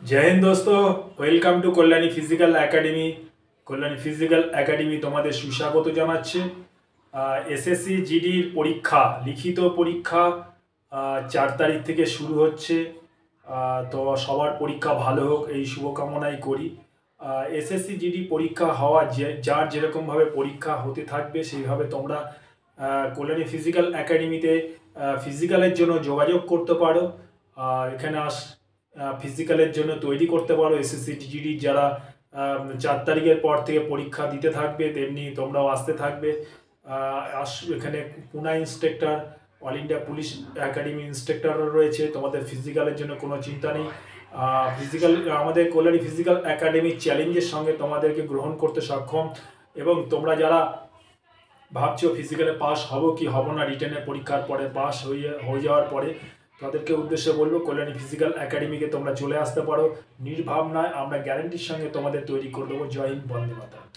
जय हिंद दोस्तों। Welcome to Kalyani physical academy. Kalyani physical academy তোমাদের সুস্বাগত জানাচ্ছে। এসএসসি জিডির পরীক্ষা, লিখিত পরীক্ষা 4 তারিখ থেকে শুরু হচ্ছে। তো সবার পরীক্ষা ভালো হোক এই শুভকামনাই করি। এসএসসি জিডি পরীক্ষা হওয়া যার যেরকমভাবে পরীক্ষা হতে থাকবে সেইভাবে তোমরা কল্যাণী ফিজিক্যাল একাডেমিতে ফিজিক্যালের জন্য যোগাযোগ করতে পারো। এখানে ফিজিক্যালের জন্য তৈরি করতে পারো। এসএসসি জিডি যারা 4 তারিখের পর থেকে পরীক্ষা দিতে থাকবে তেমনি তোমরাও আসতে থাকবে। এখানে Pune instructor, all India police academy ইন্সট্রাক্টরও রয়েছে। তোমাদের ফিজিক্যালের জন্য কোনো চিন্তা নেই। ফিজিক্যাল আমাদের কল্যাণী ফিজিক্যাল একাডেমি চ্যালেঞ্জের সঙ্গে তোমাদেরকে গ্রহণ করতে সক্ষম। এবং তোমরা যারা ভাবছো ফিজিক্যালে পাস হব কি হব না, রিটেনের পরীক্ষার পরে পাস হয়ে যাওয়ার পরে তাদেরকে উদ্দেশ্যে বলবো কল্যাণী ফিজিক্যাল একাডেমিকে তোমরা চলে আসতে পারো। নির্ভাবনায় আমরা গ্যারান্টির সঙ্গে তোমাদের তৈরি করে দেবো। জয় হিন্দ, বন্দে মাতরম।